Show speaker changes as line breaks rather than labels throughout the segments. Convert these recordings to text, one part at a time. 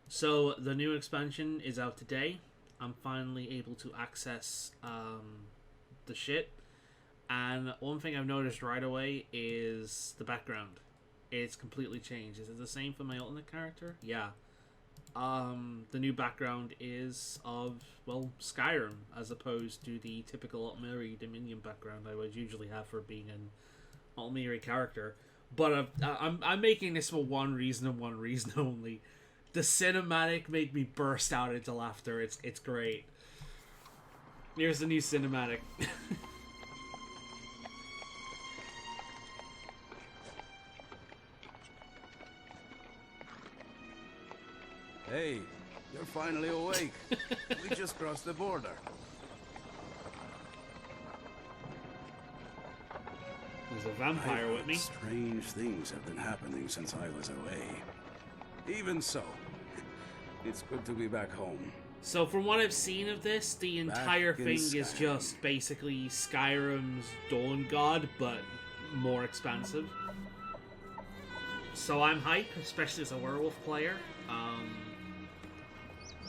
So the new expansion is out today. I'm finally able to access the shit. And one thing I've noticed right away is the background. It's completely changed. Is it the same for my alternate character? Yeah. The new background is of, well, Skyrim, as opposed to the typical Altmiri Dominion background I would usually have for being an Altmiri character. But I'm making this for one reason and one reason only. The cinematic made me burst out into laughter. It's great. Here's the new cinematic.
Hey, you're finally awake. We just crossed the border.
There's a vampire with me.
Strange things have been happening since I was away. Even so, it's good to be back home.
So from what I've seen of this, the entire thing is just basically Skyrim's Dawn God, but more expansive. So I'm hype, especially as a werewolf player.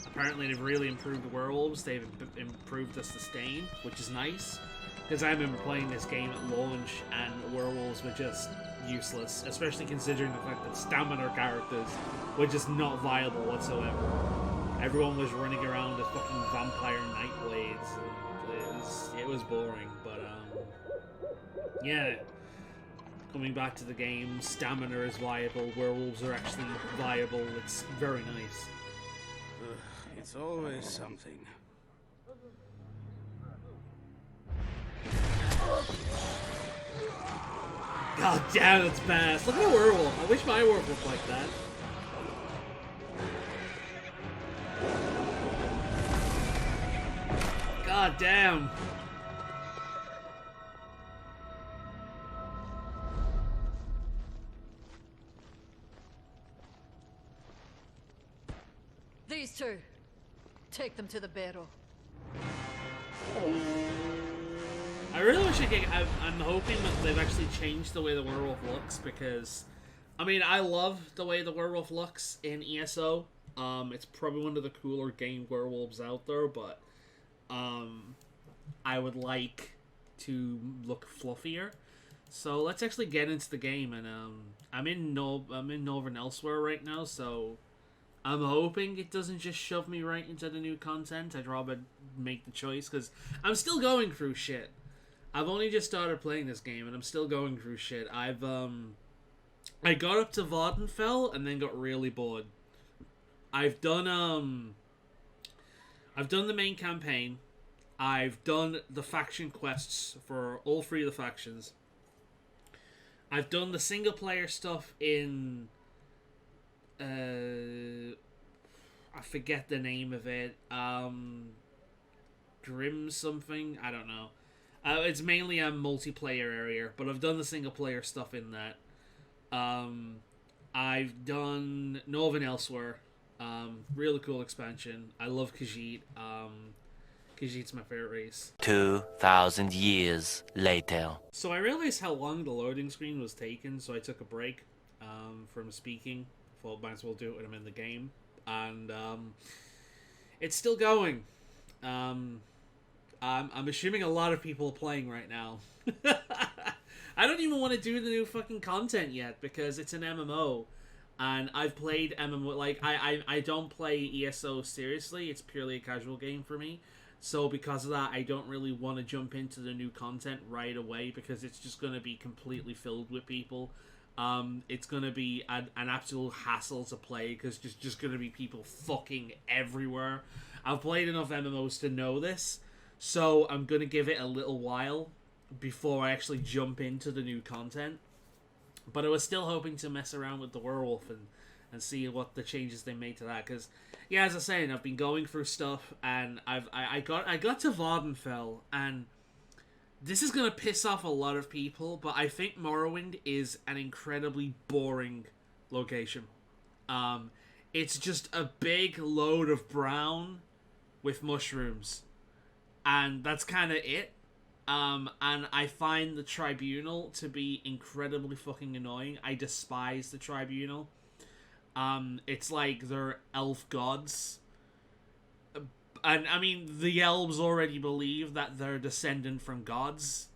Apparently they've really improved the werewolves. They've improved the sustain, which is nice. Because I remember playing this game at launch and werewolves were just useless. Especially considering the fact that stamina characters were just not viable whatsoever. Everyone was running around as fucking vampire nightblades. And it was boring, but yeah. Coming back to the game, stamina is viable, werewolves are actually viable. It's very nice.
It's always something.
God damn, it's fast. Look at a werewolf. I wish my werewolf looked like that. God damn.
These two. Take them to the barrel.
I really wish I could. I'm hoping that they've actually changed the way the werewolf looks because, I mean, I love the way the werewolf looks in ESO. It's probably one of the cooler game werewolves out there, but I would like to look fluffier. So let's actually get into the game, and I'm in Northern Elsewhere right now, so I'm hoping it doesn't just shove me right into the new content. I'd rather make the choice, because I'm still going through shit. I've only just started playing this game, and I'm still going through shit. I got up to Vardenfell, and then got really bored. I've done the main campaign. I've done the faction quests for all three of the factions. I've done the single player stuff in I forget the name of it. Grim something? I don't know. It's mainly a multiplayer area, but I've done the single player stuff in that. I've done Northern Elsewhere. Really cool expansion. I love Khajiit. Khajiit's my favorite race.
2,000 years later.
So I realized how long the loading screen was taking, so I took a break from speaking. Thought might as well do it when I'm in the game. And it's still going. I'm assuming a lot of people are playing right now. I don't even want to do the new fucking content yet because it's an MMO. And I've played MMO, like, I don't play ESO seriously. It's purely a casual game for me. So because of that, I don't really want to jump into the new content right away because it's just going to be completely filled with people. It's going to be an absolute hassle to play because there's just going to be people fucking everywhere. I've played enough MMOs to know this. So I'm going to give it a little while before I actually jump into the new content. But I was still hoping to mess around with the werewolf and see what the changes they made to that. Because, yeah, as I was saying, I've been going through stuff, and I got to Vardenfell, and this is gonna piss off a lot of people, but I think Morrowind is an incredibly boring location. It's just a big load of brown with mushrooms, and that's kind of it. And I find the Tribunal to be incredibly fucking annoying. I despise the Tribunal. It's like they're elf gods. And, I mean, the elves already believe that they're descendant from gods.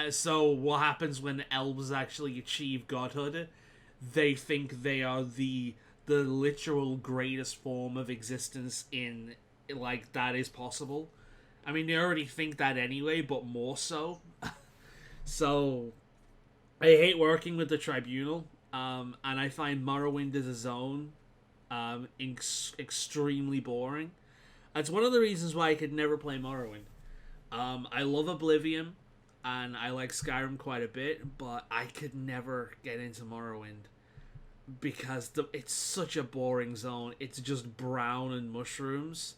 So what happens when elves actually achieve godhood? They think they are the literal greatest form of existence in, like, that is possible. I mean, they already think that anyway, but more so. So, I hate working with the Tribunal, and I find Morrowind as a zone extremely boring. That's one of the reasons why I could never play Morrowind. I love Oblivion, and I like Skyrim quite a bit, but I could never get into Morrowind because it's such a boring zone. It's just brown and mushrooms,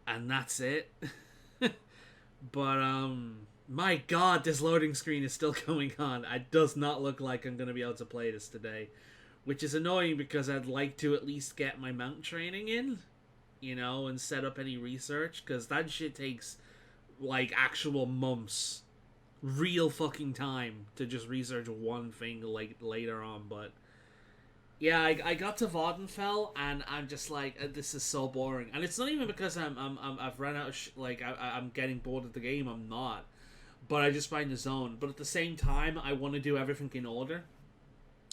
and that's it. But my God, this loading screen is still going on. It does not look like I'm gonna be able to play this today, which is annoying because I'd like to at least get my mount training in, and set up any research, because that shit takes like actual months, real fucking time to just research one thing like later on. But yeah, I got to Voddenfell and I'm just like, this is so boring. And it's not even because I've run out of I'm getting bored of the game. I'm not, but I just find the zone. But at the same time, I want to do everything in order.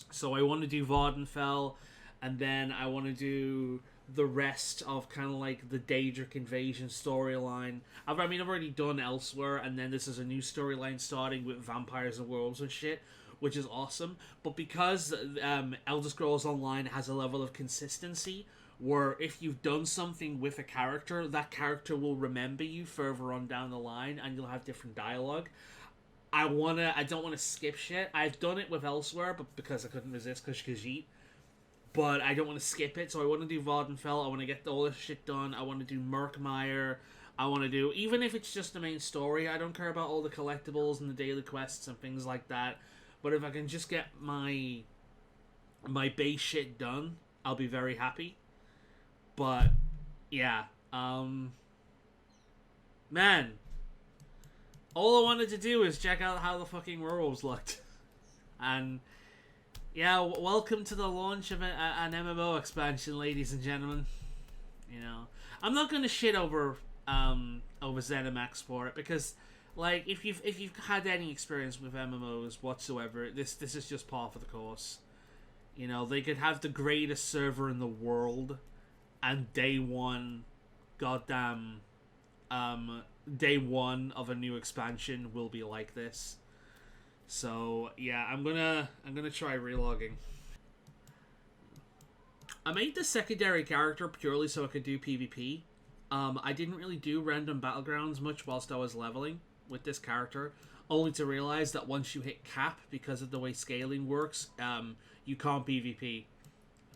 So I want to do Voddenfell, and then I want to do the rest of kind of like the Daedric invasion storyline. I've already done Elsewhere, and then this is a new storyline starting with vampires and werewolves and shit, which is awesome. But because Elder Scrolls Online has a level of consistency where if you've done something with a character, that character will remember you further on down the line, and you'll have different dialogue. I don't want to skip shit. I've done it with Elsewhere, but because I couldn't resist Khajiit. But I don't want to skip it, so I want to do Voddenfell. I want to get all this shit done. I want to do Murkmire. I want to do, even if it's just the main story, I don't care about all the collectibles and the daily quests and things like that. But if I can just get my base shit done, I'll be very happy. But yeah, man, all I wanted to do is check out how the fucking werewolves looked, and yeah, welcome to the launch of an MMO expansion, ladies and gentlemen. I'm not gonna shit over ZeniMax for it, because, like, if you've had any experience with MMOs whatsoever, this is just par for the course. They could have the greatest server in the world, and day one of a new expansion will be like this. So yeah, I'm gonna try relogging. I made the secondary character purely so I could do PvP. I didn't really do random battlegrounds much whilst I was leveling with this character, only to realize that once you hit cap, because of the way scaling works, you can't PvP.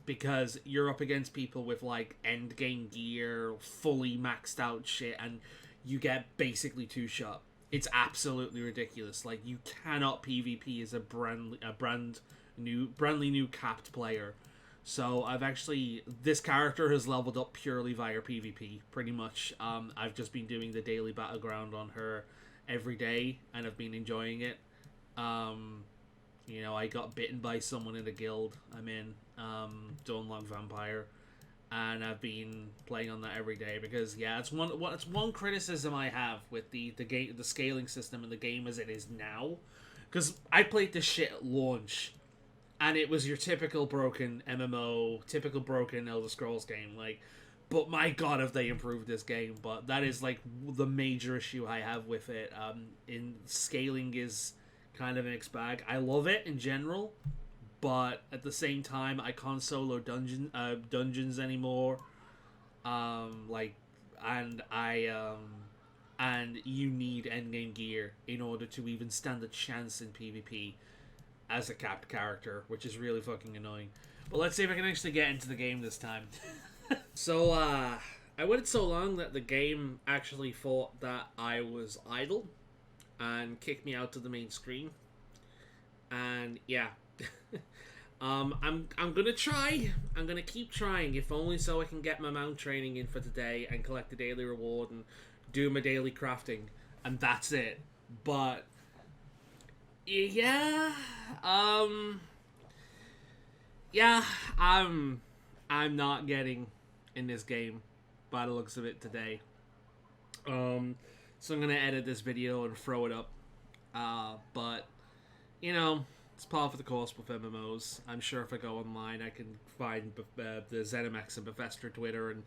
Because you're up against people with, like, endgame gear, fully maxed out shit, and you get basically two-shot. It's absolutely ridiculous. Like, you cannot PvP as a brandly new capped player. So this character has leveled up purely via PvP, pretty much. I've just been doing the daily battleground on her every day, and I've been enjoying it. I got bitten by someone in a guild I'm in, Dawnlong Vampire, and I've been playing on that every day because, yeah, it's one criticism I have with the scaling system in the game as it is now. Because I played this shit at launch, and it was your typical broken MMO, typical broken Elder Scrolls game. But my God, have they improved this game? But that is like the major issue I have with it. In scaling is kind of a mixed bag. I love it in general, but at the same time, I can't solo dungeons anymore. And you need endgame gear in order to even stand a chance in PvP as a capped character, which is really fucking annoying. But let's see if I can actually get into the game this time. So, I waited so long that the game actually thought that I was idle and kicked me out to the main screen. And yeah, I'm gonna try. I'm gonna keep trying, if only so I can get my mount training in for today and collect the daily reward and do my daily crafting, and that's it. But yeah, Yeah, I'm not getting in this game by the looks of it today. So I'm gonna edit this video and throw it up. But you know, it's part of the course with MMOs. I'm sure if I go online, I can find the ZeniMax and Bethesda Twitter and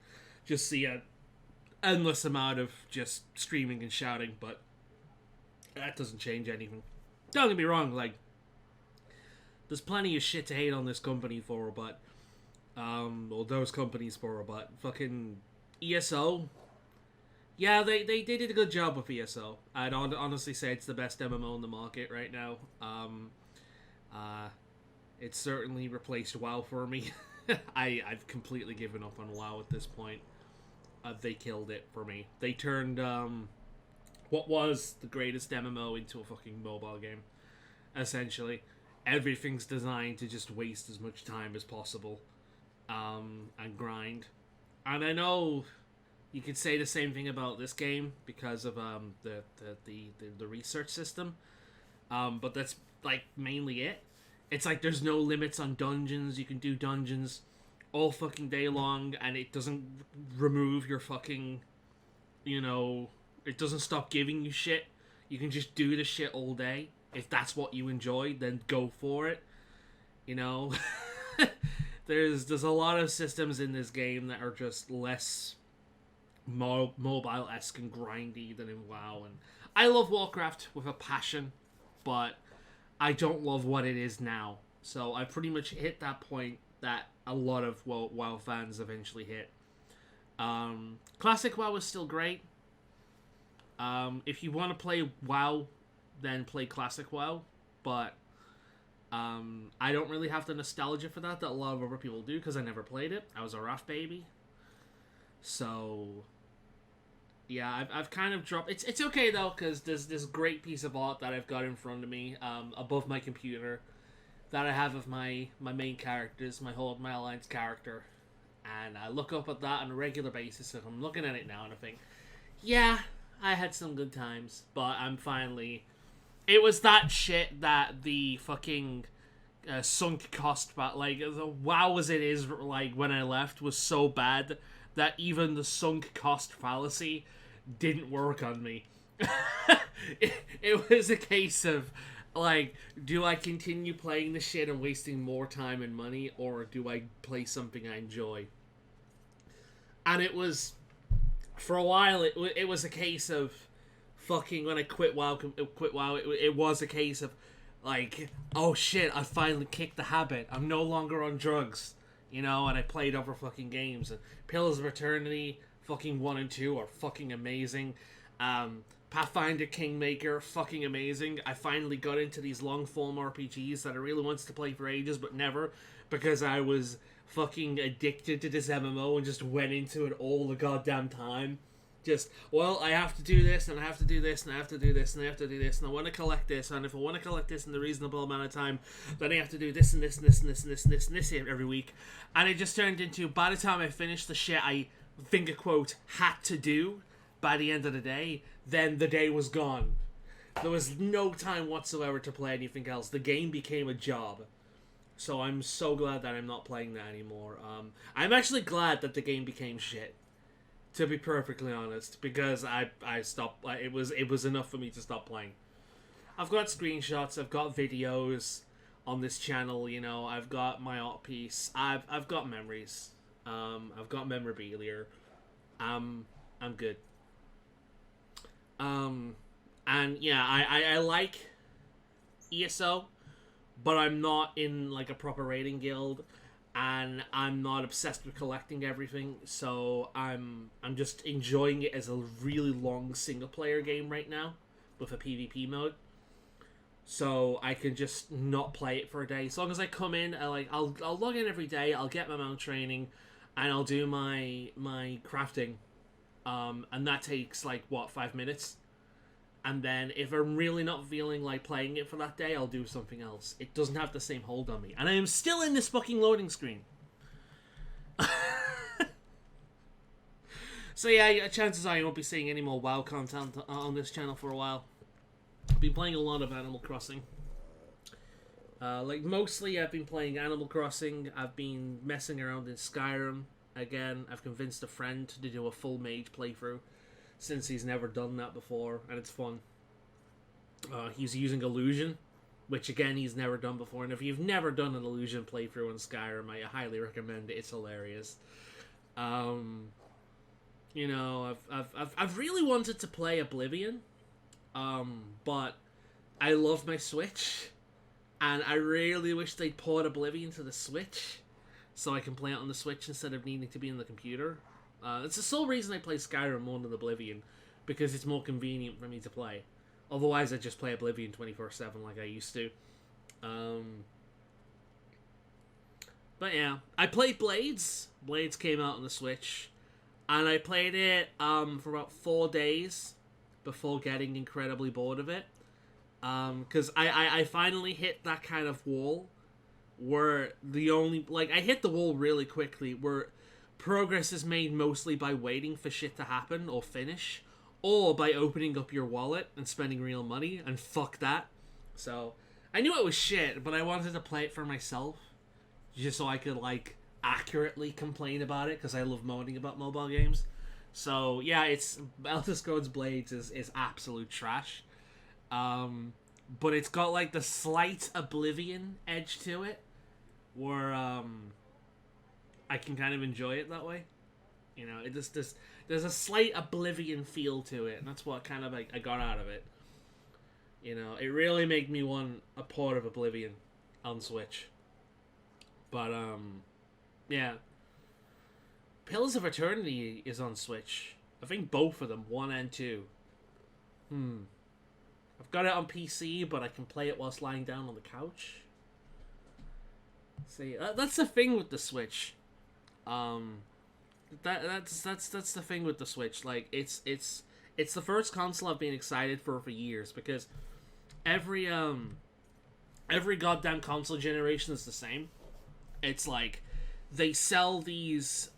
just see an endless amount of just screaming and shouting. But that doesn't change anything. Don't get me wrong, like, there's plenty of shit to hate on this company for, but or those companies for, but fucking ESO. Yeah, they did a good job with ESO. I'd honestly say it's the best MMO in the market right now. It certainly replaced WoW for me. I've completely given up on WoW at this point. They killed it for me. They turned what was the greatest MMO into a fucking mobile game. Essentially, everything's designed to just waste as much time as possible, and grind. And I know you could say the same thing about this game because of the research system, but that's like mainly it. It's like there's no limits on dungeons. You can do dungeons all fucking day long, and it doesn't remove your fucking, it doesn't stop giving you shit. You can just do the shit all day. If that's what you enjoy, then go for it. You know, there's a lot of systems in this game that are just less mobile-esque and grindy than in WoW. And I love Warcraft with a passion, but I don't love what it is now. So I pretty much hit that point that a lot of WoW fans eventually hit. Classic WoW is still great. If you want to play WoW, then play Classic WoW, but I don't really have the nostalgia for that a lot of other people do, because I never played it. I was a rough baby. So yeah, I've kind of dropped. It's okay though, because there's this great piece of art that I've got in front of me, above my computer, that I have of my main characters, my Alliance character, and I look up at that on a regular basis, and I'm looking at it now, and I think, yeah, I had some good times, but I'm finally. It was that shit that the fucking sunk cost, but like WoW as it is, like when I left, was so bad that even the sunk cost fallacy didn't work on me. it was a case of like, do I continue playing the shit and wasting more time and money, or do I play something I enjoy? And it was, for a while, it was a case of fucking, when I quit WoW, it was a case of like, oh shit, I finally kicked the habit. I'm no longer on drugs, and I played other fucking games. And Pillars of Eternity, fucking 1 and 2 are fucking amazing. Pathfinder Kingmaker, fucking amazing. I finally got into these long form RPGs that I really wanted to play for ages, but never, because I was fucking addicted to this MMO and just went into it all the goddamn time. Just, well, I have to do this, and I have to do this, and I have to do this, and I have to do this, and I want to collect this, and if I want to collect this in a reasonable amount of time, then I have to do this, and this, and this, and this, and this, and this, and this every week. And it just turned into, by the time I finished the shit I, finger quote, had to do, by the end of the day, then the day was gone. There was no time whatsoever to play anything else. The game became a job. So I'm so glad that I'm not playing that anymore. I'm actually glad that the game became shit, to be perfectly honest, because I stopped. It was enough for me to stop playing. I've got screenshots, I've got videos on this channel. I've got my art piece. I've got memories. I've got memorabilia. I'm good. And yeah, I like ESO, but I'm not in like a proper raiding guild. And I'm not obsessed with collecting everything, so I'm just enjoying it as a really long single player game right now with a PvP mode. So I can just not play it for a day. As long as I come in, I'll log in every day. I'll get my mount training, and I'll do my crafting, and that takes like 5 minutes. And then if I'm really not feeling like playing it for that day, I'll do something else. It doesn't have the same hold on me. And I am still in this fucking loading screen. So yeah, chances are you won't be seeing any more WoW content on this channel for a while. I've been playing a lot of Animal Crossing. Like, mostly I've been playing Animal Crossing. I've been messing around in Skyrim. Again, I've convinced a friend to do a full mage playthrough, since he's never done that before, and it's fun. He's using Illusion, which again he's never done before, and if you've never done an Illusion playthrough in Skyrim, I highly recommend it. It's hilarious. You know, I've really wanted to play Oblivion, but I love my Switch, and I really wish they'd port Oblivion to the Switch, so I can play it on the Switch instead of needing to be in the computer. It's the sole reason I play Skyrim more than Oblivion, because it's more convenient for me to play. Otherwise, I just play Oblivion 24/7 like I used to. But yeah, I played Blades. Blades came out on the Switch, and I played it for about 4 days before getting incredibly bored of it. Because I finally hit that kind of wall where I hit the wall really quickly, where progress is made mostly by waiting for shit to happen or finish, or by opening up your wallet and spending real money, and fuck that. So, I knew it was shit, but I wanted to play it for myself, just so I could, like, accurately complain about it, because I love moaning about mobile games. So, yeah, it's Elder Scrolls Blades is absolute trash. But it's got, like, the slight Oblivion edge to it, where, I can kind of enjoy it that way. You know, there's a slight Oblivion feel to it, and that's what kind of I got out of it. You know, it really made me want a port of Oblivion on Switch. But, yeah. Pillars of Eternity is on Switch. I think both of them, 1 and 2. I've got it on PC, but I can play it whilst lying down on the couch. See, that's the thing with the Switch. That's the thing with the Switch. Like, it's the first console I've been excited for years, because every goddamn console generation is the same. It's like they sell these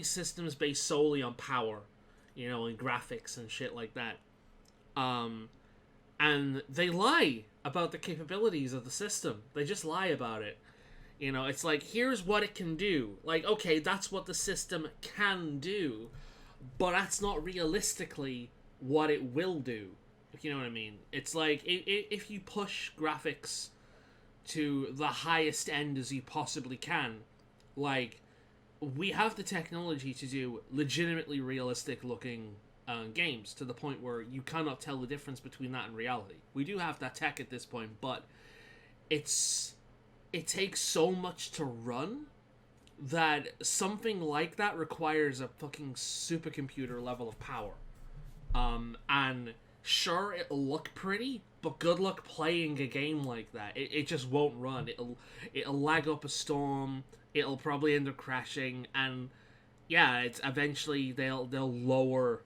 systems based solely on power, you know, and graphics and shit like that. And they lie about the capabilities of the system. They just lie about it. You know, it's like, here's what it can do. Like, okay, that's what the system can do, but that's not realistically what it will do, if you know what I mean. It's like, if you push graphics to the highest end as you possibly can, like, we have the technology to do legitimately realistic looking games, to the point where you cannot tell the difference between that and reality. We do have that tech at this point, but it takes so much to run that something like that requires a fucking supercomputer level of power. And sure, it'll look pretty, but good luck playing a game like that. It just won't run. It'll lag up a storm. It'll probably end up crashing, and yeah, it's eventually they'll lower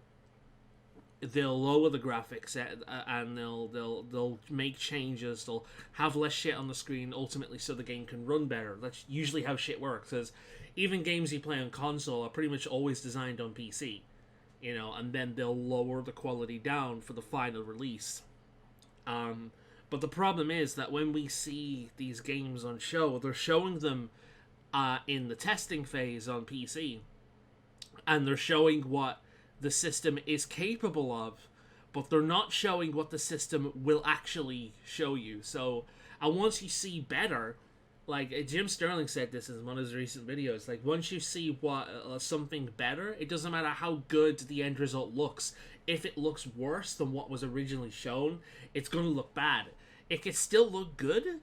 the graphics, and they'll make changes. They'll have less shit on the screen ultimately, so the game can run better. That's usually how shit works. Because even games you play on console are pretty much always designed on PC, you know, and then they'll lower the quality down for the final release. But the problem is that when we see these games on show, they're showing them in the testing phase on PC, and they're showing what the system is capable of, but they're not showing what the system will actually show you. So, and once you see better, like Jim Sterling said this in one of his recent videos, like once you see what something better, it doesn't matter how good the end result looks. If it looks worse than what was originally shown, it's going to look bad. It can still look good,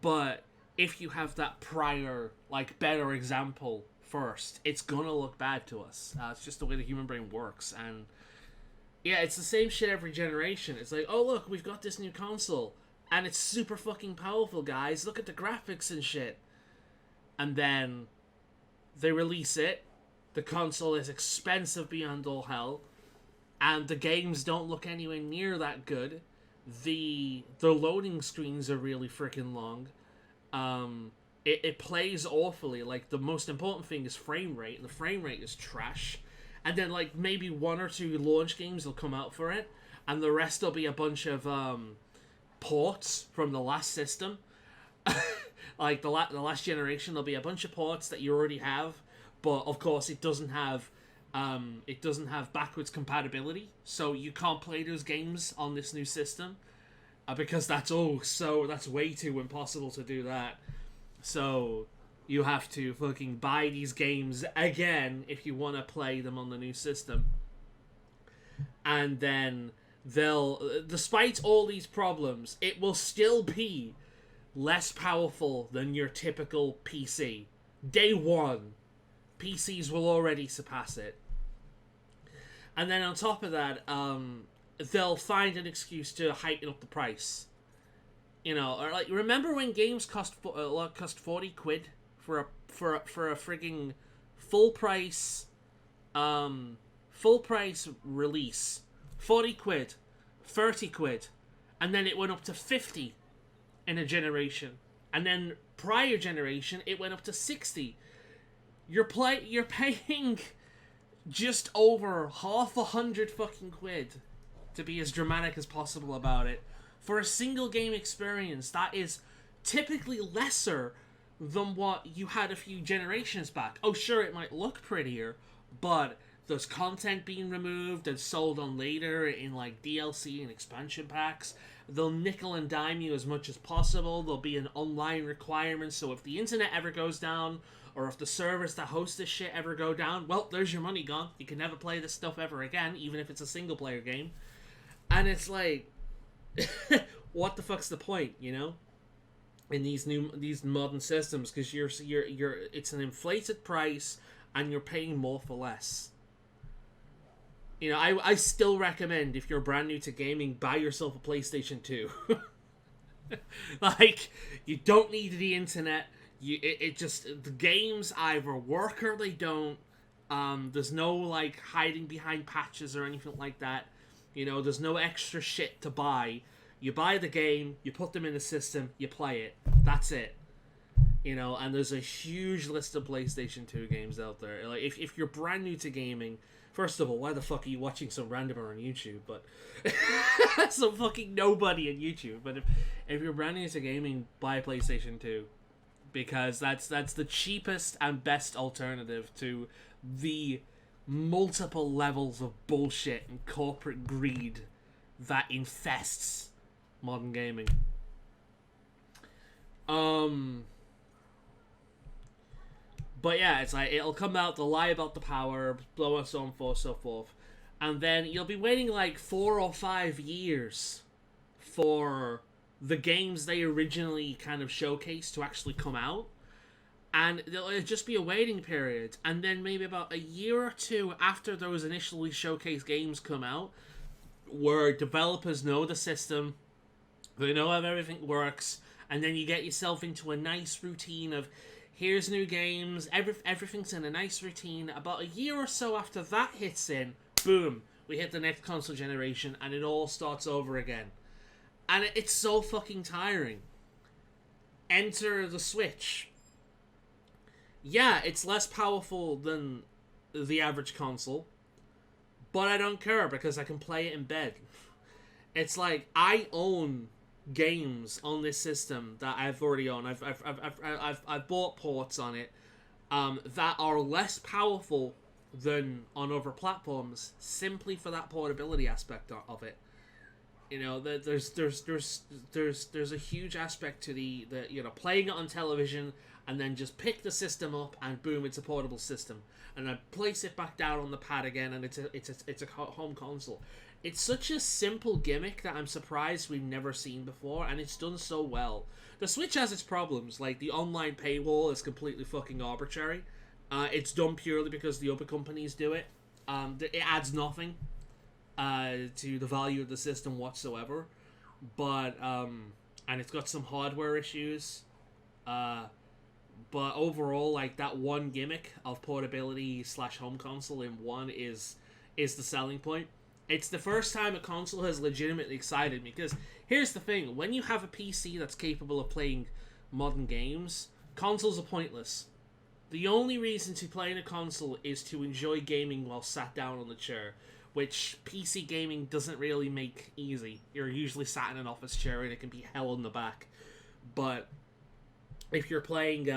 but if you have that prior, like, better example first, it's gonna look bad to us. It's just the way the human brain works. And yeah, it's the same shit every generation. It's like, oh look, we've got this new console, and it's super fucking powerful, guys. Look at the graphics and shit. And then they release it. The console is expensive beyond all hell, and the games don't look anywhere near that good. The loading screens are really freaking long. It plays awfully. Like, the most important thing is frame rate, and the frame rate is trash. And then, like, maybe 1 or 2 launch games will come out for it, and the rest will be a bunch of ports from the last system. Like the last generation, there'll be a bunch of ports that you already have, but of course it doesn't have backwards compatibility, so you can't play those games on this new system because that's way too impossible to do that. So you have to fucking buy these games again if you want to play them on the new system. And then despite all these problems, it will still be less powerful than your typical PC. Day one, PCs will already surpass it. And then on top of that, they'll find an excuse to heighten up the price. You know, or like, remember when games cost 40 quid for a frigging full price release? 40 quid, 30 quid, and then it went up to 50 in a generation, and then prior generation it went up to 60. You're paying just over half 100 fucking quid, to be as dramatic as possible about it, for a single game experience that is typically lesser than what you had a few generations back. Oh sure, it might look prettier, but there's content being removed and sold on later in like DLC and expansion packs. They'll nickel and dime you as much as possible. There'll be an online requirement, so if the internet ever goes down, or if the servers that host this shit ever go down, well, there's your money gone. You can never play this stuff ever again, even if it's a single player game. And it's like, what the fuck's the point, you know? In these modern systems, because it's an inflated price and you're paying more for less. You know, I still recommend, if you're brand new to gaming, buy yourself a PlayStation 2. Like, you don't need the internet. The games either work or they don't. There's no, like, hiding behind patches or anything like that. You know, there's no extra shit to buy. You buy the game, you put them in the system, you play it. That's it. You know, and there's a huge list of PlayStation 2 games out there. Like, if you're brand new to gaming, first of all, why the fuck are you watching some randomer on YouTube? But some fucking nobody on YouTube. But if you're brand new to gaming, buy a PlayStation 2, because that's the cheapest and best alternative to the multiple levels of bullshit and corporate greed that infests modern gaming. But yeah, it's like, it'll come out, they'll lie about the power, blow us on, so forth. And then you'll be waiting like 4 or 5 years for the games they originally kind of showcased to actually come out. And it'll just be a waiting period. And then maybe about a year or two after those initially showcased games come out, where developers know the system, they know how everything works, and then you get yourself into a nice routine of, here's new games, everything's in a nice routine. About a year or so after that hits in, boom, we hit the next console generation, and it all starts over again. And it's so fucking tiring. Enter the Switch. Yeah, it's less powerful than the average console, but I don't care because I can play it in bed. It's like, I own games on this system that I've already owned. I've bought ports on it that are less powerful than on other platforms, simply for that portability aspect of it. You know, there's a huge aspect to the you know, playing it on television and then just pick the system up and boom, it's a portable system, and I place it back down on the pad again and it's a home console. It's such a simple gimmick that I'm surprised we've never seen before, and it's done so well. The Switch has its problems, like the online paywall is completely fucking arbitrary. It's done purely because the other companies do it. It adds nothing to the value of the system whatsoever. But, and it's got some hardware issues. But overall, like, that one gimmick of portability / home console in one is the selling point. It's the first time a console has legitimately excited me, because here's the thing, when you have a PC that's capable of playing modern games, consoles are pointless. The only reason to play in a console is to enjoy gaming while sat down on the chair, which PC gaming doesn't really make easy. You're usually sat in an office chair and it can be hell on the back. But if you're playing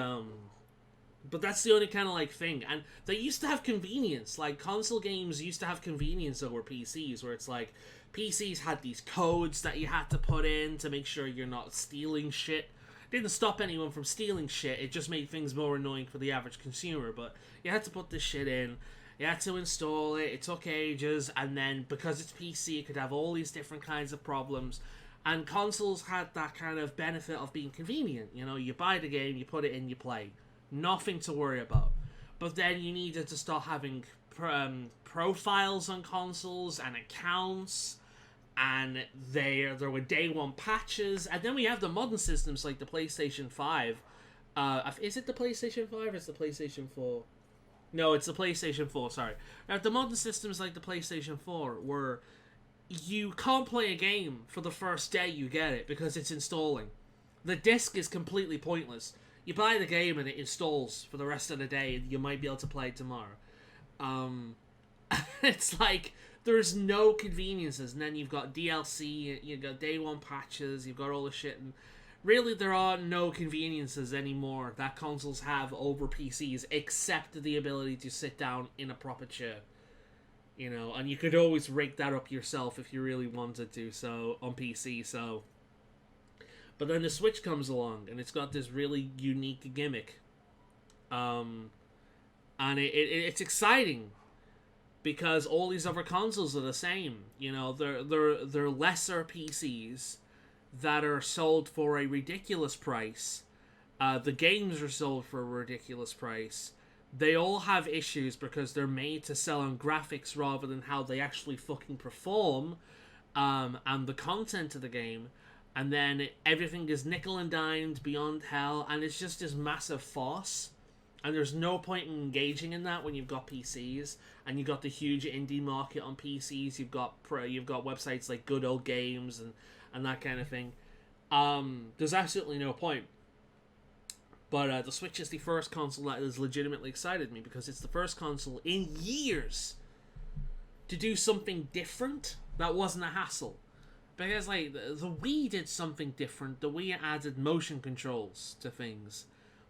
but that's the only kind of like thing. And they used to have convenience. Like console games used to have convenience over PCs, where it's like PCs had these codes that you had to put in to make sure you're not stealing shit. It didn't stop anyone from stealing shit. It just made things more annoying for the average consumer. But you had to put this shit in. You had to install it. It took ages, and then because it's PC, it could have all these different kinds of problems. And consoles had that kind of benefit of being convenient. You know, you buy the game, you put it in, you play. Nothing to worry about. But then you needed to start having profiles on consoles and accounts, and there were day one patches. And then we have the modern systems like the PlayStation 5. Is it the PlayStation 5 or is it the PlayStation 4? No, it's the PlayStation 4, sorry. Now, the modern systems like the PlayStation 4, where you can't play a game for the first day you get it because it's installing. The disc is completely pointless. You buy the game and it installs for the rest of the day, and you might be able to play it tomorrow. It's like there's no conveniences, and then you've got DLC, you've got day one patches, you've got all the shit, and really there are no conveniences anymore that consoles have over PCs, except the ability to sit down in a proper chair. You know, and you could always rig that up yourself if you really wanted to, so on PC, so. But then the Switch comes along, and it's got this really unique gimmick. And it's exciting, because all these other consoles are the same. You know, they're lesser PCs that are sold for a ridiculous price. The games are sold for a ridiculous price. They all have issues because they're made to sell on graphics rather than how they actually fucking perform, and the content of the game. And then everything is nickel and dimed beyond hell, and it's just this massive farce. And there's no point in engaging in that when you've got PCs, and you've got the huge indie market on PCs. You've got websites like Good Old Games and that kind of thing. There's absolutely no point. But the Switch is the first console that has legitimately excited me, because it's the first console in years to do something different that wasn't a hassle. Because, like, the Wii did something different. The Wii added motion controls to things.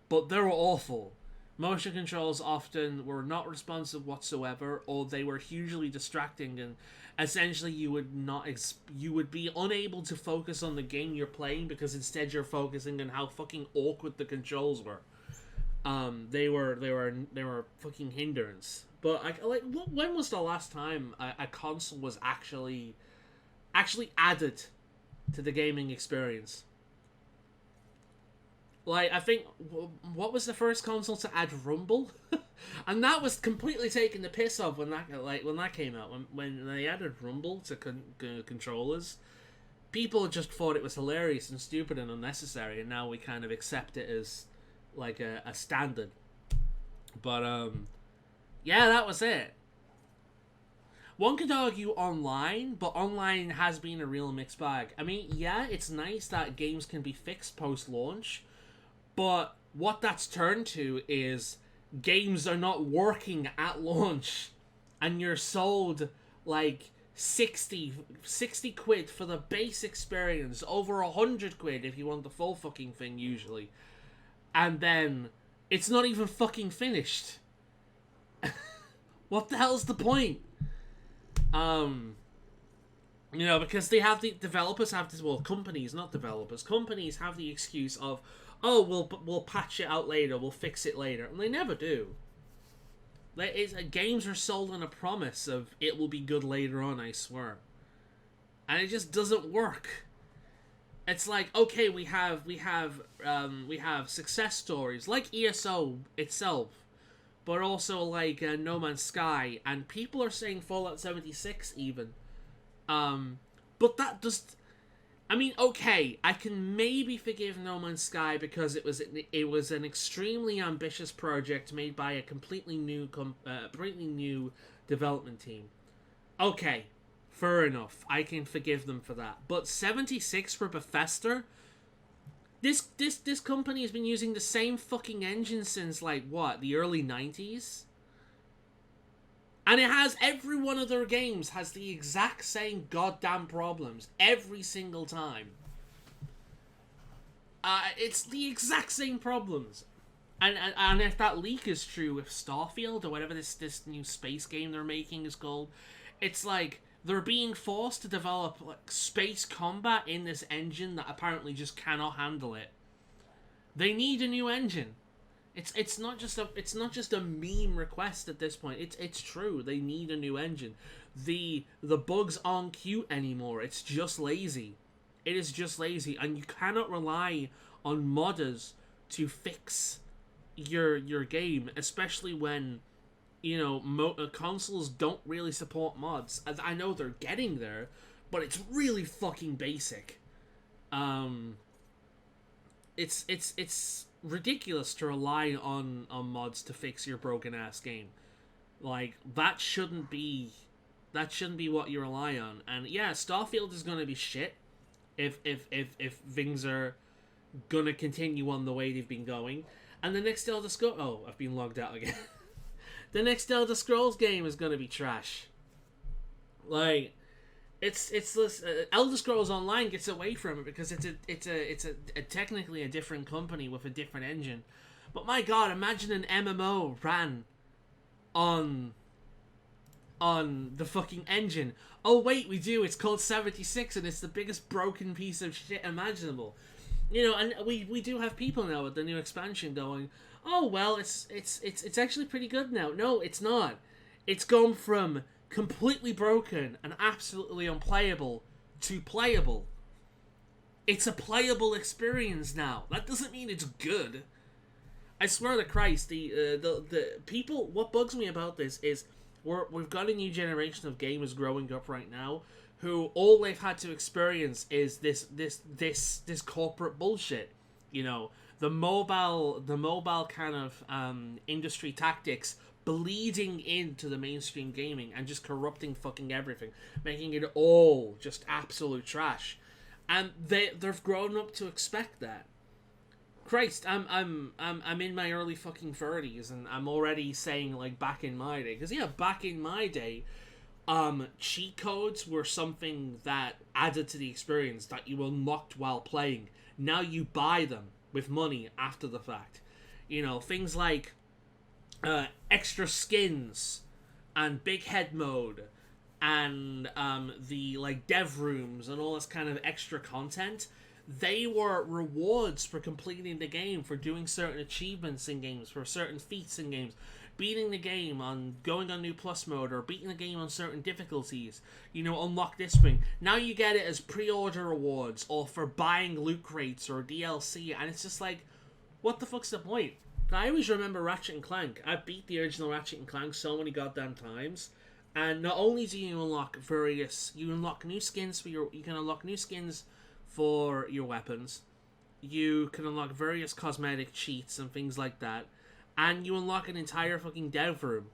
But they were awful. Motion controls often were not responsive whatsoever, or they were hugely distracting, and essentially you would be unable to focus on the game you're playing, because instead you're focusing on how fucking awkward the controls were. They were fucking hindrance. But when was the last time a console was actually added to the gaming experience? Like, I think, what was the first console to add Rumble? And that was completely taken the piss of when that came out. When they added Rumble to controllers, people just thought it was hilarious and stupid and unnecessary, and now we kind of accept it as like a standard. But yeah, that was it. One could argue online, but online has been a real mixed bag. I mean, yeah, it's nice that games can be fixed post-launch, but what that's turned to is games are not working at launch, and you're sold like 60 quid for the base experience, over 100 quid if you want the full fucking thing usually, and then it's not even fucking finished. What the hell's the point? You know, because they have developers have this, well, companies, not developers, companies have the excuse of, oh, we'll patch it out later, we'll fix it later, and they never do. Games are sold on a promise of it will be good later on, I swear, and it just doesn't work. It's like, okay, we have success stories like ESO itself, but also like No Man's Sky, and people are saying Fallout 76 even. But that just, I mean, okay, I can maybe forgive No Man's Sky because it was an extremely ambitious project made by a completely new development team. Okay, fair enough, I can forgive them for that. But 76 for Bethesda? This company has been using the same fucking engine since, like, what, the early 90s? And it has, every one of their games has the exact same goddamn problems every single time. It's the exact same problems. And if that leak is true with Starfield or whatever this new space game they're making is called, it's like they're being forced to develop like space combat in this engine that apparently just cannot handle it. They need a new engine. It's not just a meme request at this point. It's true. They need a new engine. The bugs aren't cute anymore. It's just lazy. It is just lazy, and you cannot rely on modders to fix your game, especially when consoles don't really support mods. I know they're getting there, but it's really fucking basic. It's ridiculous to rely on mods to fix your broken ass game. Like that shouldn't be what you rely on. And yeah, Starfield is gonna be shit if things are gonna continue on the way they've been going. And the next Elder Scrolls... Oh, I've been logged out again. The next Elder Scrolls game is gonna be trash. Like, it's this Elder Scrolls Online gets away from it because it's a technically a different company with a different engine. But my God, imagine an MMO ran on the fucking engine. Oh wait, we do. It's called 76, and it's the biggest broken piece of shit imaginable. And we do have people now with the new expansion going, oh well, it's actually pretty good now. No, it's not. It's gone from completely broken and absolutely unplayable to playable. It's a playable experience now. That doesn't mean it's good. I swear to Christ, the people. What bugs me about this is we've got a new generation of gamers growing up right now who all they've had to experience is this corporate bullshit. The mobile kind of industry tactics bleeding into the mainstream gaming and just corrupting fucking everything, making it all just absolute trash. And they've grown up to expect that. Christ, I'm in my early fucking 30s and I'm already saying like back in my day, because yeah, back in my day, cheat codes were something that added to the experience that you unlocked while playing. Now you buy them with money after the fact. Things like extra skins and big head mode and the like dev rooms and all this kind of extra content. They were rewards for completing the game, for doing certain achievements in games, for certain feats in games, beating the game on going on new plus mode, or beating the game on certain difficulties. Unlock this thing. Now you get it as pre-order rewards or for buying loot crates or DLC, and it's just like, what the fuck's the point? I always remember Ratchet and Clank. I beat the original Ratchet and Clank so many goddamn times, and not only do you unlock new skins you can unlock new skins for your weapons, you can unlock various cosmetic cheats and things like that, and you unlock an entire fucking dev room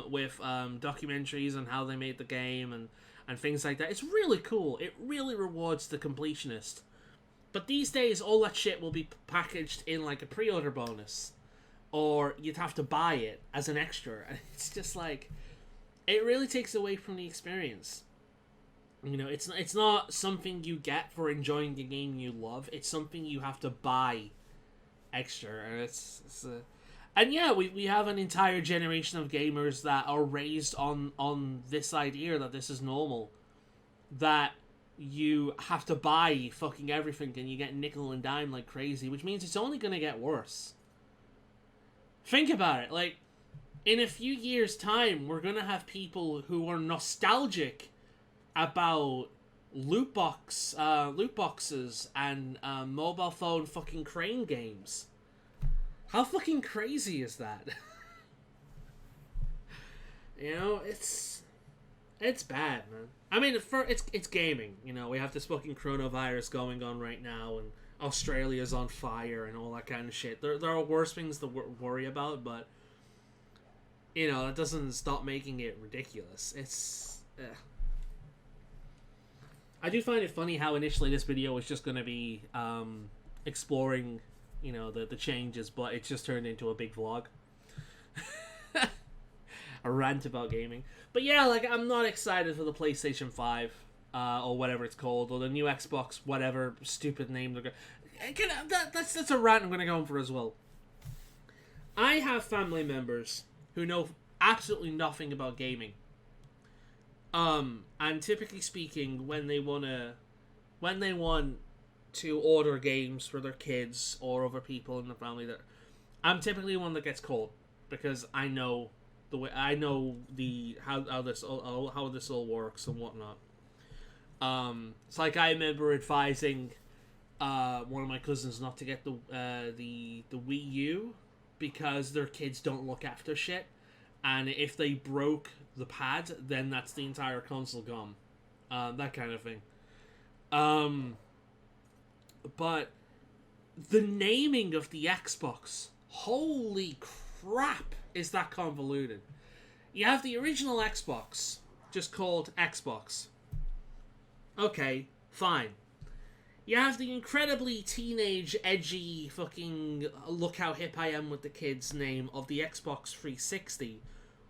with documentaries on how they made the game and things like that. It's really cool. It really rewards the completionist. But these days, all that shit will be packaged in like a pre-order bonus, or you'd have to buy it as an extra, and it's just like, it really takes away from the experience. It's not something you get for enjoying the game you love. It's something you have to buy extra, and and yeah, we have an entire generation of gamers that are raised on this idea that this is normal, that you have to buy fucking everything and you get nickel and dime like crazy, which means it's only gonna get worse. Think about it. Like, in a few years' time, we're gonna have people who are nostalgic about loot boxes and mobile phone fucking crane games. How fucking crazy is that? It's bad, man. I mean, it's gaming. We have this fucking coronavirus going on right now, and Australia's on fire and all that kind of shit. There are worse things to worry about, but that doesn't stop making it ridiculous. It's I do find it funny how initially this video was just going to be exploring, the changes, but it just turned into a big vlog. A rant about gaming. But yeah, like, I'm not excited for the PlayStation 5, or whatever it's called, or the new Xbox, whatever stupid name they're going. that's a rant I'm going to go on for as well. I have family members who know absolutely nothing about gaming. And typically speaking, when they want to order games for their kids or other people in the family, that I'm typically one that gets called because I know how this all works and whatnot. It's like I remember advising one of my cousins not to get the Wii U because their kids don't look after shit, and if they broke the pad, then that's the entire console gone. That kind of thing. But the naming of the Xbox, holy crap, is that convoluted. You have the original Xbox, just called Xbox. Okay, fine. You have the incredibly teenage, edgy, fucking look how hip I am with the kids name of the Xbox 360,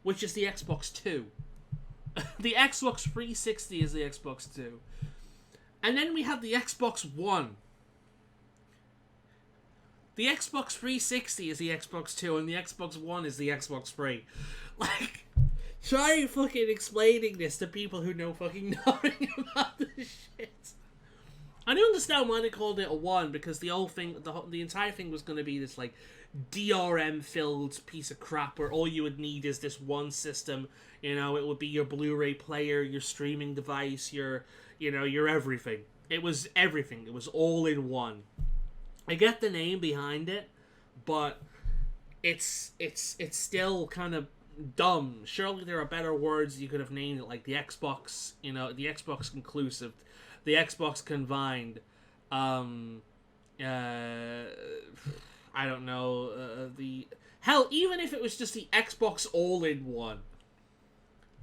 which is the Xbox 2. The Xbox 360 is the Xbox 2. And then we have the Xbox One. The Xbox 360 is the Xbox 2, and the Xbox One is the Xbox 3. Like, try fucking explaining this to people who know fucking nothing about this shit. I do understand why they called it a One, because the whole thing, the entire thing was going to be this, like, DRM-filled piece of crap where all you would need is this one system. You know, it would be your Blu-ray player, your streaming device, your everything. It was everything. It was all in one. I get the name behind it, but it's still kind of dumb. Surely there are better words you could have named it, like the Xbox, the Xbox Conclusive, the Xbox Combined, I don't know, hell, even if it was just the Xbox All-in-One,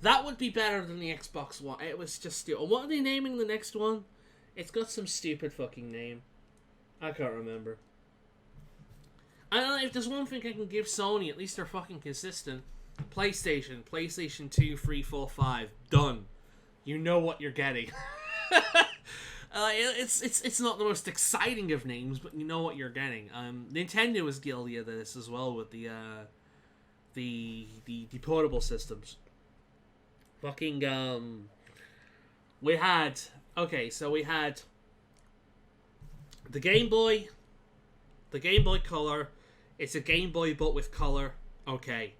that would be better than the Xbox One. It was just stupid. What are they naming the next one? It's got some stupid fucking name. I can't remember. I don't know, if there's one thing I can give Sony, at least they're fucking consistent. PlayStation 2, 3, 4, 5, done. You know what you're getting. It's not the most exciting of names, but you know what you're getting. Nintendo was guilty of this as well with the portable systems. Fucking we had the Game Boy Color. It's a Game Boy but with color. Okay.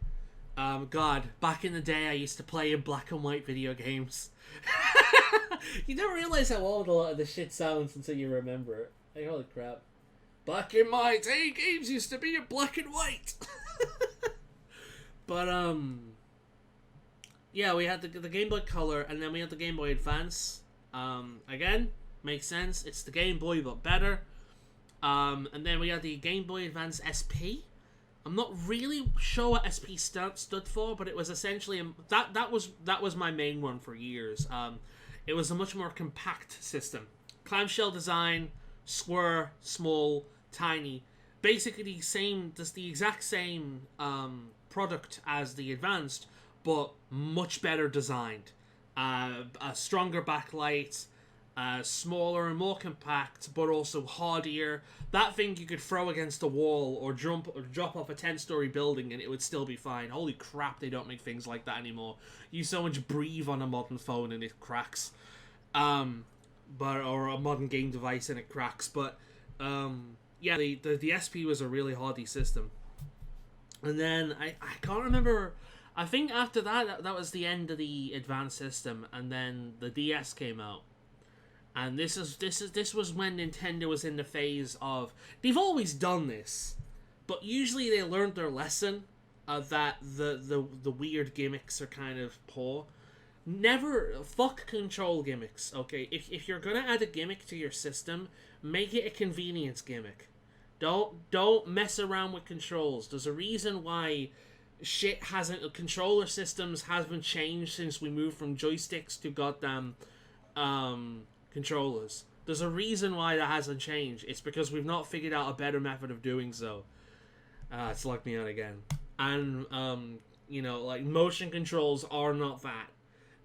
God, back in the day I used to play in black and white video games. You don't realize how old a lot of this shit sounds until you remember it. Like, holy crap. Back in my day, games used to be in black and white. But, yeah, we had the Game Boy Color, and then we had the Game Boy Advance. Again, makes sense. It's the Game Boy, but better. And then we had the Game Boy Advance SP. I'm not really sure what SP stood for, but it was essentially that was my main one for years. It was a much more compact system, clamshell design, square, small, tiny. Basically the exact same product as the Advanced, but much better designed. A stronger backlight, smaller and more compact, but also hardier. That thing you could throw against a wall or drop off a 10-story building and it would still be fine. Holy crap, they don't make things like that anymore. You so much breathe on a modern phone and it cracks. Or a modern game device and it cracks. But yeah, the SP was a really hardy system. And then I can't remember. I think after that was the end of the advanced system, and then the DS came out. And this was when Nintendo was in the phase of, they've always done this, but usually they learned their lesson that the weird gimmicks are kind of poor. Never fuck control gimmicks, okay? If you're gonna add a gimmick to your system, make it a convenience gimmick. Don't mess around with controls. There's a reason why controller systems hasn't changed since we moved from joysticks to goddamn controllers. There's a reason why that hasn't changed. It's because we've not figured out a better method of doing so. It's locked me out again. And like motion controls are not that.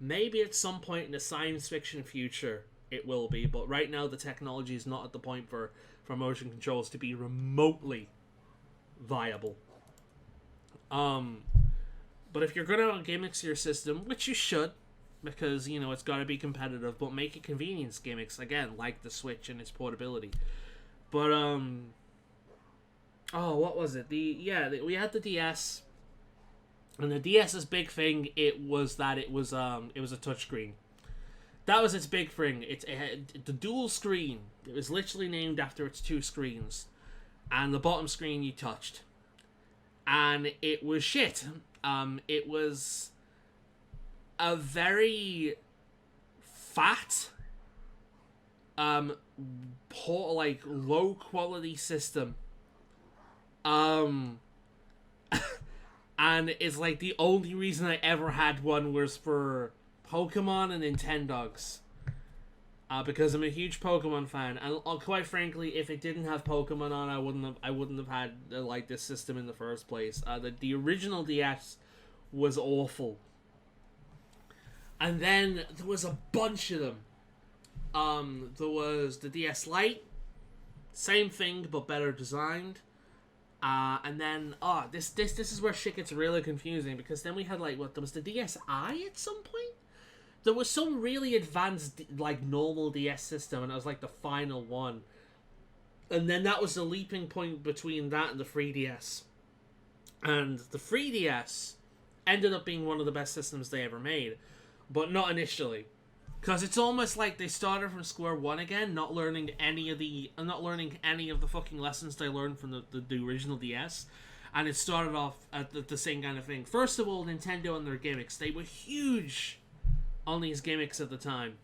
Maybe at some point in the science fiction future it will be, but right now the technology is not at the point for for motion controls to be remotely viable. But if you're gonna gimmick your system, which you should, because it's got to be competitive, but make it convenience gimmicks again, like the Switch and its portability. But what was it? We had the DS, and the DS's big thing it was a touchscreen. That was its big thing. It had the dual screen. It was literally named after its two screens, and the bottom screen you touched, and it was shit. It was a very fat, poor, like low quality system. And it's like the only reason I ever had one was for Pokemon and Nintendogs. Because I'm a huge Pokemon fan, and quite frankly, if it didn't have Pokemon on, I wouldn't have had like this system in the first place. The original DS was awful, and then there was a bunch of them. There was the DS Lite, same thing but better designed. And then this is where shit gets really confusing, because then we had there was the DSi at some point. There was some really advanced, normal DS system, and it was, the final one. And then that was the leaping point between that and the 3DS. And the 3DS ended up being one of the best systems they ever made. But not initially. Because it's almost like they started from square one again, not learning any of the fucking lessons they learned from the original DS. And it started off at the same kind of thing. First of all, Nintendo and their gimmicks. They were huge on these gimmicks at the time.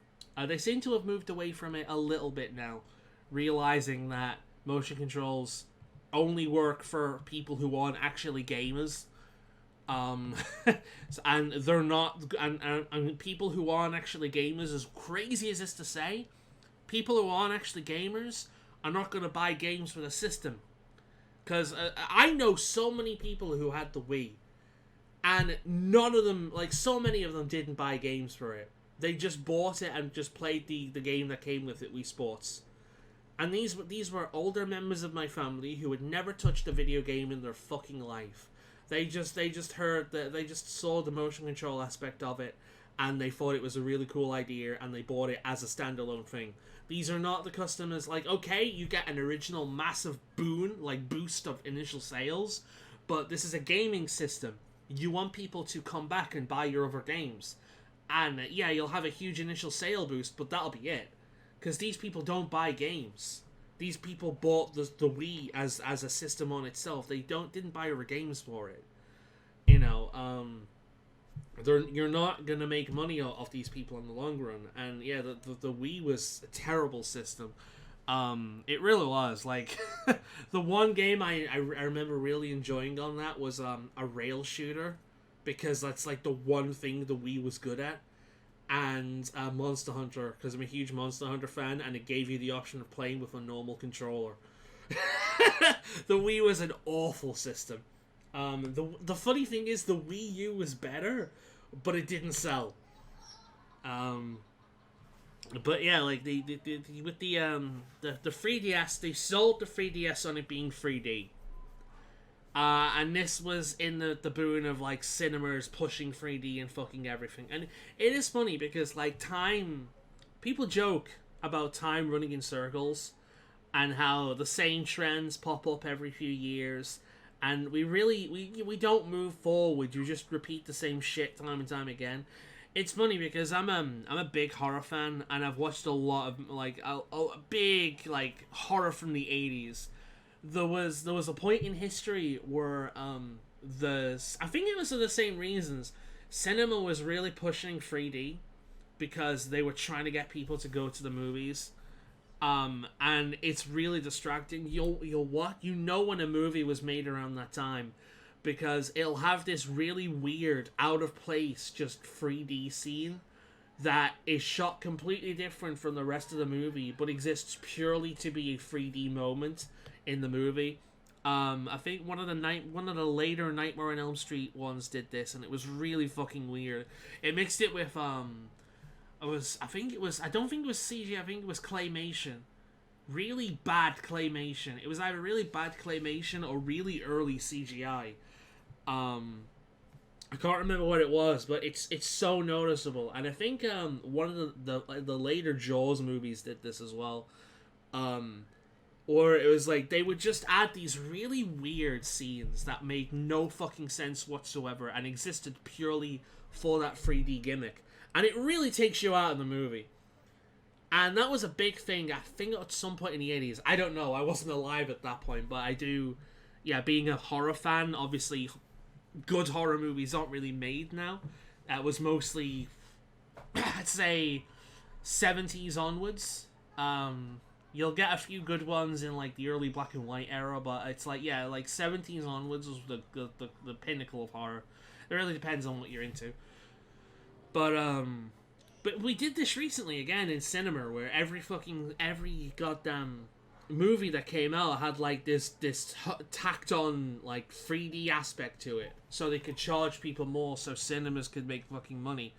They seem to have moved away from it a little bit now, realizing that motion controls only work for people who aren't actually gamers. And they're not, and people who aren't actually gamers, as crazy as this to say, people who aren't actually gamers are not going to buy games for the system. Because I know so many people who had the Wii, and none of them, so many of them didn't buy games for it. They just bought it and just played the game that came with it, Wii Sports. And these were older members of my family who had never touched a video game in their fucking life. They just saw the motion control aspect of it, and they thought it was a really cool idea, and they bought it as a standalone thing. These are not the customers, okay, you get an original massive boost of initial sales, but this is a gaming system. You want people to come back and buy your other games. And yeah, you'll have a huge initial sale boost, but that'll be it. Because these people don't buy games. These people bought the Wii as a system on itself. They didn't buy other games for it. You're not gonna make money off these people in the long run. And yeah, the Wii was a terrible system. It really was. The one game I remember really enjoying on that was a rail shooter, because that's the one thing the Wii was good at. And Monster Hunter, because I'm a huge Monster Hunter fan, and it gave you the option of playing with a normal controller. The Wii was an awful system. The funny thing is, the Wii U was better, but it didn't sell. But yeah, with the 3DS, they sold the 3DS on it being 3D. And this was in the boon of cinemas pushing 3D and fucking everything. And it is funny because time, people joke about time running in circles, and how the same trends pop up every few years, and we don't move forward. You just repeat the same shit time and time again. It's funny because I'm a big horror fan, and I've watched a lot of a big horror from the 80s. There was a point in history where I think it was for the same reasons, cinema was really pushing 3D because they were trying to get people to go to the movies. And it's really distracting. You'll what? When a movie was made around that time, because it'll have this really weird, out of place, just 3D scene that is shot completely different from the rest of the movie, but exists purely to be a 3D moment in the movie. I think one of the later Nightmare on Elm Street ones did this, and it was really fucking weird. It mixed it with I don't think it was CG, I think it was claymation. really bad claymation. It was either really bad claymation or really early CGI. I can't remember what it was, but it's so noticeable. And I think one of the later Jaws movies did this as well. Or it was like they would just add these really weird scenes that made no fucking sense whatsoever and existed purely for that 3D gimmick. And it really takes you out of the movie. And that was a big thing, I think, at some point in the 80s. I don't know, I wasn't alive at that point, but I do... Yeah, being a horror fan, obviously, good horror movies aren't really made now. It was mostly, I'd say, 70s onwards. You'll get a few good ones in, like, the early black and white era, but it's like, yeah, like, 70s onwards was the pinnacle of horror. It really depends on what you're into. But we did this recently again in cinema, where every goddamn movie that came out had like this tacked on like 3D aspect to it, so they could charge people more, so cinemas could make fucking money,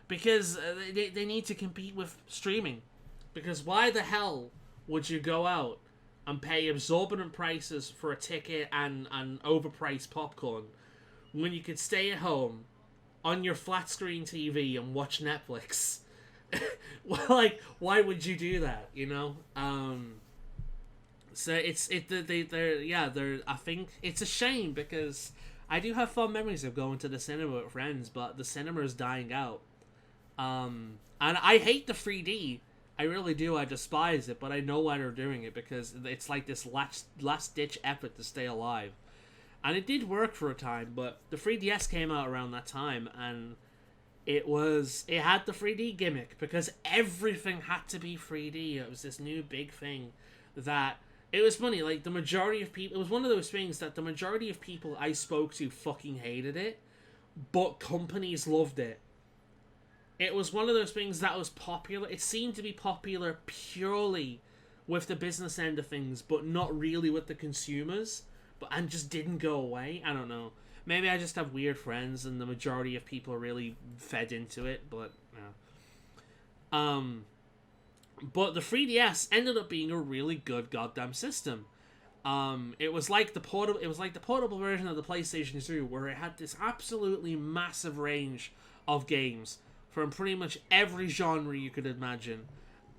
because they need to compete with streaming. Because why the hell would you go out and pay exorbitant prices for a ticket and overpriced popcorn when you could stay at home on your flat screen TV and watch Netflix? Well, like, why would you do that? You know. So I think it's a shame, because I do have fond memories of going to the cinema with friends, but the cinema is dying out. And I hate the 3D. I really do. I despise it, but I know why they're doing it, because it's like this last ditch effort to stay alive. And it did work for a time, but the 3DS came out around that time, and it had the 3D gimmick, because everything had to be 3D. It was this new big thing that, it was funny, like, the majority of people, it was one of those things that the majority of people I spoke to fucking hated it, but companies loved it. It was one of those things that was popular. It seemed to be popular purely with the business end of things, but not really with the consumers. And just didn't go away. I don't know. Maybe I just have weird friends, and the majority of people are really fed into it. But yeah. But the 3DS ended up being a really good goddamn system. It was like the portable version of the PlayStation 2, where it had this absolutely massive range of games from pretty much every genre you could imagine.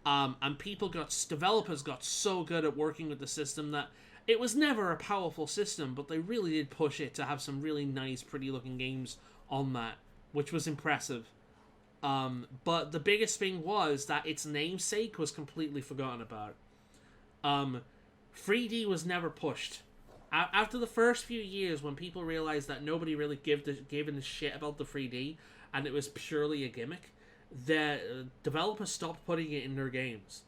And developers got so good at working with the system that it was never a powerful system, but they really did push it to have some really nice, pretty-looking games on that, which was impressive. But the biggest thing was that its namesake was completely forgotten about. 3D was never pushed. After the first few years, when people realized that nobody really gave a shit about the 3D, and it was purely a gimmick, the developers stopped putting it in their games.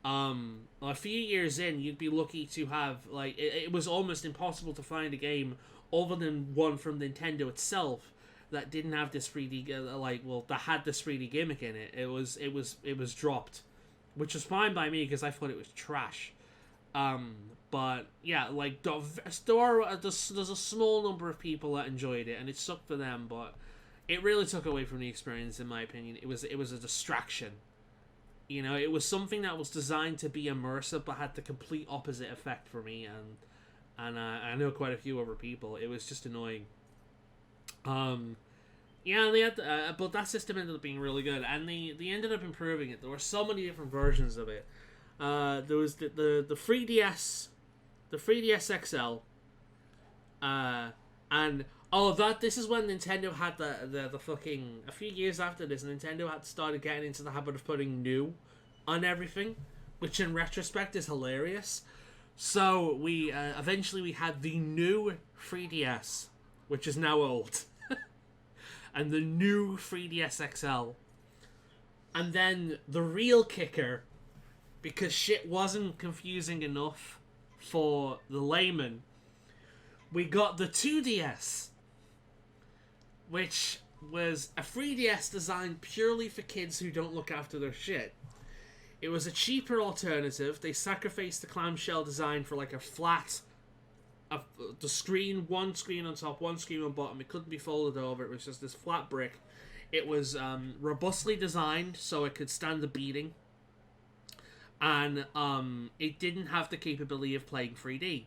A few years in, you'd be lucky to have, like, it was almost impossible to find a game other than one from Nintendo itself that didn't have this 3D, that had this 3D gimmick in it. It was dropped, which was fine by me, because I thought it was trash. But yeah, like, there's a small number of people that enjoyed it, and it sucked for them, but it really took away from the experience, in my opinion. It was a distraction. You know, it was something that was designed to be immersive, but had the complete opposite effect for me, and I know quite a few other people. It was just annoying. Yeah, they had, but that system ended up being really good, and they ended up improving it. There were so many different versions of it. There was the 3DS, the 3DS XL, and this is when Nintendo had the fucking, a few years after this, Nintendo had started getting into the habit of putting new on everything, which in retrospect is hilarious. So we eventually had the new 3DS, which is now old, and the new 3DS XL, and then the real kicker, because shit wasn't confusing enough for the layman, we got the 2DS, which was a 3DS designed purely for kids who don't look after their shit. It was a cheaper alternative. They sacrificed the clamshell design for like a flat, the screen, one screen on top, one screen on bottom. It couldn't be folded over. It was just this flat brick. It was robustly designed so it could stand the beating. and it didn't have the capability of playing 3D.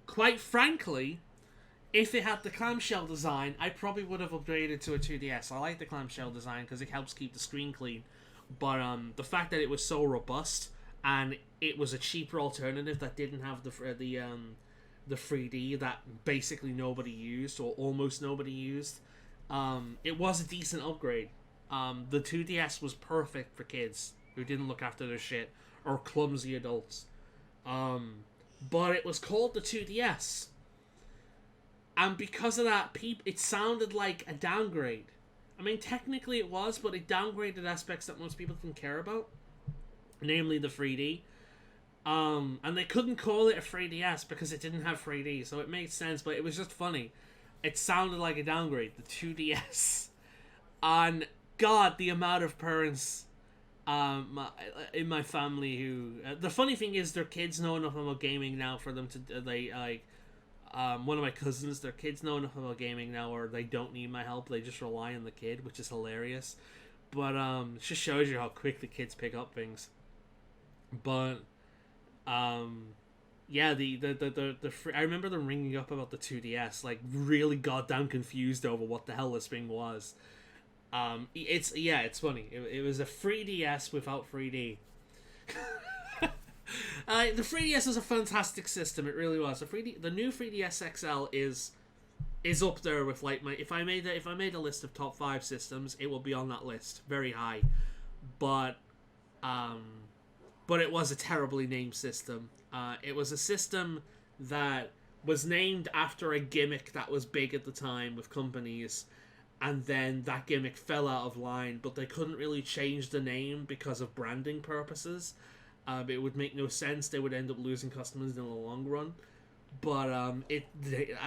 Quite frankly, if it had the clamshell design, I probably would have upgraded to a 2DS. I like the clamshell design because it helps keep the screen clean. But the fact that it was so robust and it was a cheaper alternative that didn't have the 3D that basically nobody used or almost nobody used, it was a decent upgrade. The 2DS was perfect for kids who didn't look after their shit or clumsy adults. But it was called the 2DS. And because of that, it sounded like a downgrade. I mean, technically it was, but it downgraded aspects that most people didn't care about. Namely the 3D. And they couldn't call it a 3DS because it didn't have 3D, so it made sense, but it was just funny. It sounded like a downgrade, the 2DS. And God, the amount of parents in my family who... the funny thing is, their kids know enough about gaming now for them to... one of my cousins, their kids know enough about gaming now, or they don't need my help. They just rely on the kid, which is hilarious. But it just shows you how quick the kids pick up things. But yeah, I remember them ringing up about the 2DS, like really goddamn confused over what the hell this thing was. It's funny. It was a 3DS without 3D. The 3DS was a fantastic system. It really was. The new 3DS XL is up there with like if I made a list of top 5 systems, it will be on that list, very high. But it was a terribly named system. It was a system that was named after a gimmick that was big at the time with companies, and then that gimmick fell out of line, but they couldn't really change the name because of branding purposes. It would make no sense. They would end up losing customers in the long run. But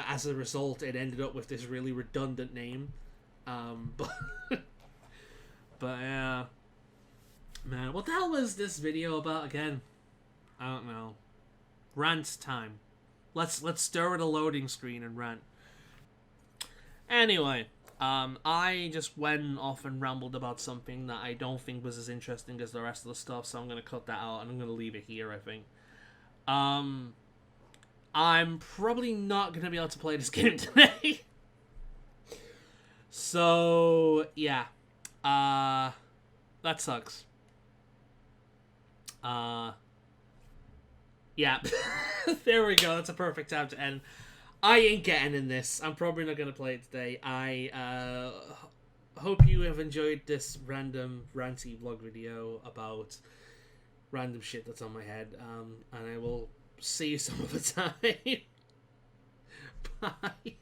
as a result, it ended up with this really redundant name. But yeah, man, what the hell was this video about again? I don't know. Rant time. Let's stare at a loading screen and rant. Anyway, I just went off and rambled about something that I don't think was as interesting as the rest of the stuff, so I'm gonna cut that out and I'm gonna leave it here, I think. I'm probably not gonna be able to play this game today. So yeah. That sucks. Yeah. There we go, that's a perfect time to end. I ain't getting in this. I'm probably not going to play it today. I hope you have enjoyed this random ranty vlog video about random shit that's on my head. And I will see you some other time. Bye.